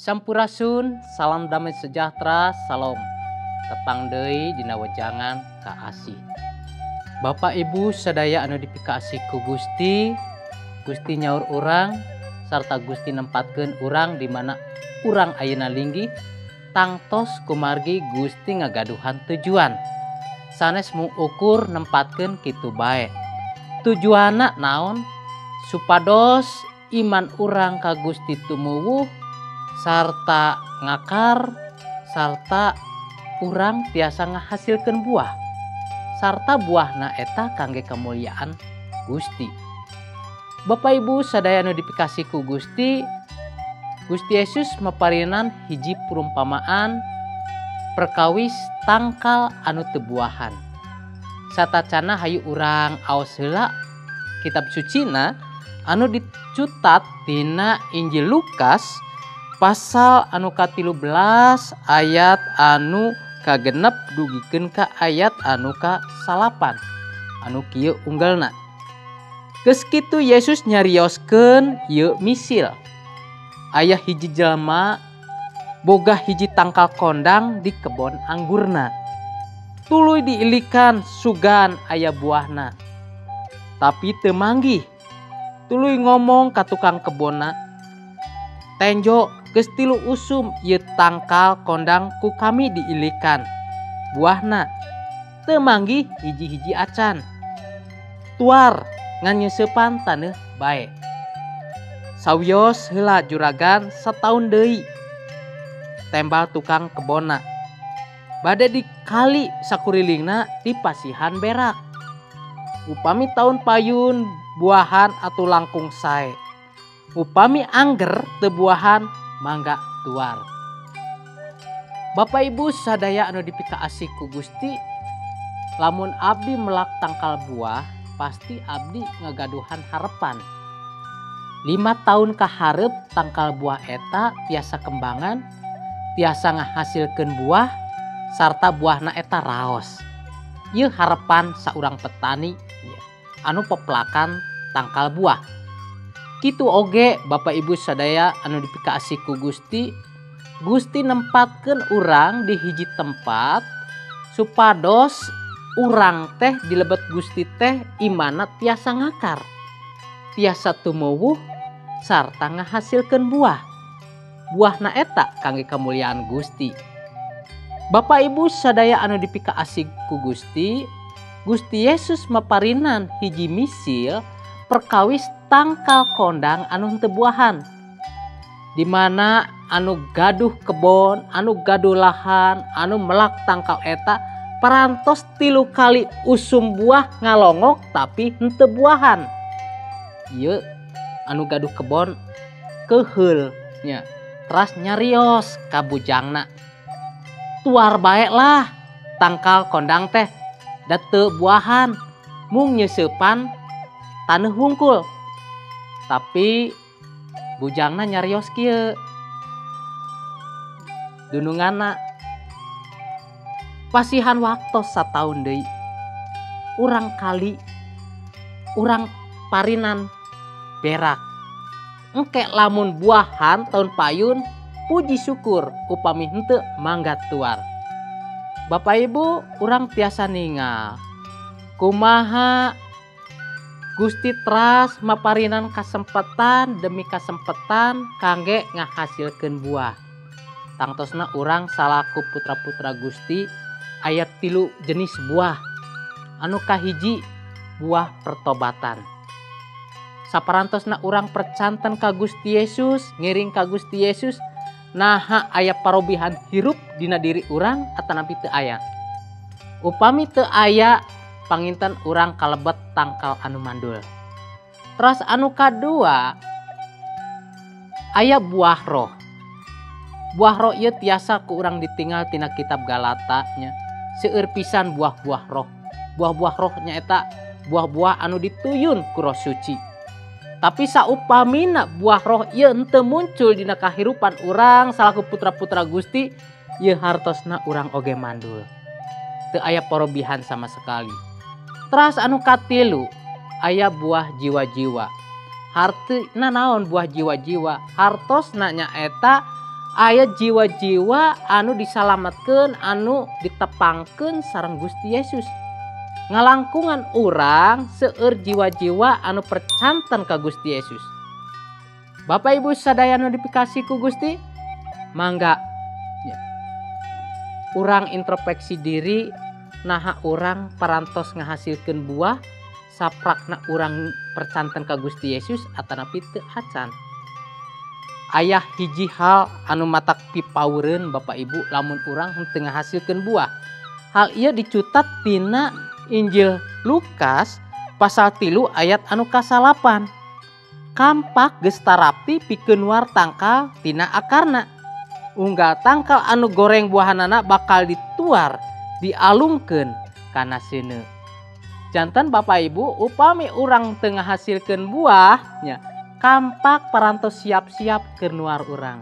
Sampurasun, salam damai sejahtera, salam. Tepang deui dina wejangan kaasih. Bapak Ibu sadaya anu dipikasih ku Gusti, Gusti nyaur urang sarta Gusti nempatkeun urang di mana urang ayeuna linggih tangtos kumargi Gusti ngagaduhan tujuan. Sanes mengukur nempatkeun kitu bae. Tujuanna naon? Supados iman urang ka Gusti tumuwuh sarta ngakar sarta urang tiasa ngahasilkeun buah sarta buahna eta kangge kamuliaan Gusti. Bapak Ibu sadaya anu dipikasih ku Gusti, Gusti Yesus maparinan hiji perumpamaan perkawis tangkal anu teu buahan. Satacana hayu urang aos heula kitab sucina anu dicutat tina Injil Lukas pasal anu ka-13 ayat anu kagenep dugikeun ka ayat anu ka-8 anu kieu unggalna. Geus kitu Yesus nyarioskeun ieu misil. Aya hiji jelema boga hiji tangkal kondang di kebon anggurna. Tuluy diilikan sugan aya buahna. Tapi teu manggih. Tuluy ngomong ka tukang kebonna, "Tenjo, geus 3 usum ieu tangkal kondang ku kami diilikan. Buahna teu manggih hiji-hiji acan. Tuar ngan nyeusepan taneuh bae." Sawios heula juragan sataun deui. Tembal tukang kebonna. Bade dikali sakurilingna dipasihan berak. Upami taun payun buahan atuh langkung sae. Upami angger teu buahan mangga tuar. Bapak Ibu sadaya anu dipikaasih ku Gusti, lamun abdi melak tangkal buah, pasti abdi ngagaduhan harepan. 5 tahun kaharep tangkal buah eta tiasa kembangan, tiasa ngahasilkeun buah, sarta buahna eta raos. Ieu harepan saurang petani anu peplakan tangkal buah. Kitu oge Bapak Ibu sadaya anu dipikasih ku Gusti, Gusti nempatkeun urang di hiji tempat supados urang teh dilebet Gusti teh imanna tiasa ngakar, tiasa tumuwuh sarta ngahasilkeun buah. Buahna eta kangge kamuliaan Gusti. Bapak Ibu sadaya anu dipikasih ku Gusti, Gusti Yesus maparinan hiji misil perkawis tangkal kondang anu henteu buahan. Di mana anu gaduh kebon, anu gaduh lahan, anu melak tangkal eta parantos 3 kali usum buah ngalongok tapi henteu buahan. Ieu anu gaduh kebon keheul nya. Teras nyarios ka bujangna. Tuar bae lah tangkal kondang teh da teu buahan, mung nyeusepan taneuh wungkul. Tapi bujangna nyarios kieu. Dununganna pasihan waktos sataun deui. Urang kali urang parinan berak. Engke lamun buahan tahun payun puji syukur, upami henteu mangga tuar. Bapak Ibu urang tiasa ningal kumaha Gusti teras maparinan kasempatan demi kasempatan kangge ngahasilkeun buah. Tangtosna urang salaku putra-putra Gusti aya 3 jenis buah. Anu kahiji buah pertobatan. Saparantosna urang percanten ka Gusti Yesus, ngiring ka Gusti Yesus, naha aya parobihan hirup dina diri urang atanapi teu aya. Upami teu aya panginten urang kalebet tangkal anu mandul. Terus anu kadua aya buah roh. Buah roh ieu tiasa ku urang ditinggal tina kitab Galata nya. Seueur pisan buah-buah roh. Buah-buah roh nya eta buah-buah anu dituyun ku Roh Suci. Tapi saupamina buah roh ieu henteu muncul dina kahirupan urang salaku putra-putra Gusti, ieu hartosna urang oge mandul. Teu aya parobihan sama sekali. Teras anu katilu aya buah jiwa-jiwa. Harteuna naon buah jiwa-jiwa? Hartosna nyaeta aya jiwa-jiwa anu disalamatkeun, anu ditepangkeun sareng Gusti Yesus. Ngalangkungan urang seueur jiwa-jiwa anu percanten ka Gusti Yesus. Bapak Ibu sadaya anu dipikasi ku Gusti, mangga urang introspeksi diri naha urang parantos ngahasilkeun buah saprakna urang percanten ka Gusti Yesus atanapi teu acan. Aya hiji hal anu matak pipaureun Bapak Ibu lamun urang henteu ngahasilkeun buah. Hal ieu dicutat tina Injil Lukas pasal 3 ayat anu ka-8. Kampak geus tarapi pikeun war tangkal tina akarna. Unggal tangkal anu goreng buahanana bakal dituar, dialungkeun kana seuneu. Janten Bapak Ibu, upami urang teu ngahasilkeun buah nya, kampak parantos siap-siap keur nuar urang.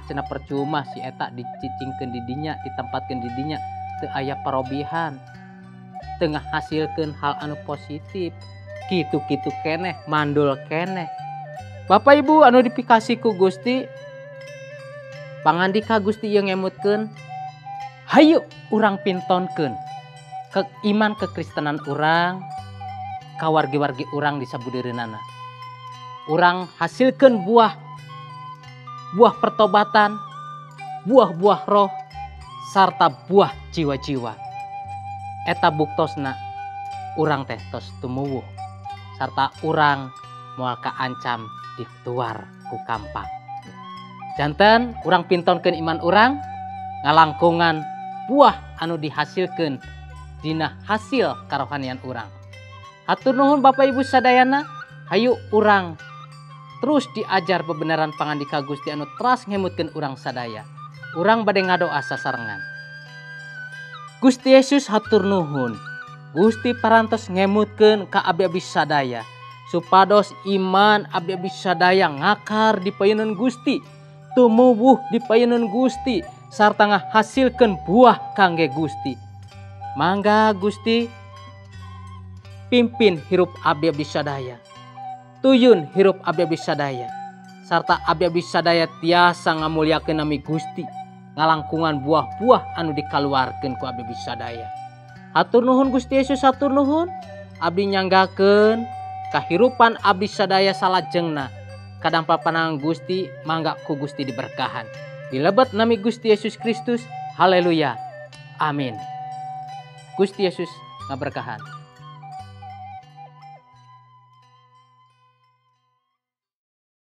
Cenah percuma si eta dicicingkeun di dinya, ditempatkeun di dinya teu aya parobihan. Teu ngahasilkeun hal anu positif. Kitu-kitu keneh, mandul keneh. Bapak Ibu anu dipikasi ku Gusti, pangandika Gusti ieu ngemutkeun, hayu urang pintonkeun ke iman kekristenan urang ka wargi-wargi urang di sabudeureunana. Urang hasilkeun buah pertobatan, buah-buah roh, sarta buah jiwa-jiwa. Eta buktosna urang teh tos tumuwuh, sarta urang moal kaancam dituar ku kampak. Janten urang pintonkeun iman urang, ngalangkungan buah anu dihasilkeun dina hasil karohanian urang. Hatur nuhun Bapak Ibu sadayana, hayu urang terus diajar bebenaran pangandika Gusti anu teras ngemutkeun urang sadaya. Urang bade ngadoa sasarengan. Gusti Yesus hatur nuhun, Gusti parantos ngemutkeun ka abdi-abdi sadaya supados iman abdi-abdi sadaya ngakar di paeunan Gusti, tumuwuh di paeunan Gusti, sarta ngahasilkeun buah kangge Gusti. Mangga Gusti pimpin hirup abdi-abdi sadaya, tuyun hirup abdi-abdi sadaya, sarta abdi-abdi sadaya tiasa ngamulyakeun nami Gusti, ngalangkungan buah-buah anu dikaluarkeun ku abdi-abdi sadaya. Hatur nuhun Gusti Yesus, hatur nuhun. Abdi nyanggakeun kahirupan abdi sadaya salajengna kadampa panangan Gusti, mangga ku Gusti diberkahan. Dilebet nami Gusti Yesus Kristus. Haleluya. Amin. Gusti Yesus ngaberkahan.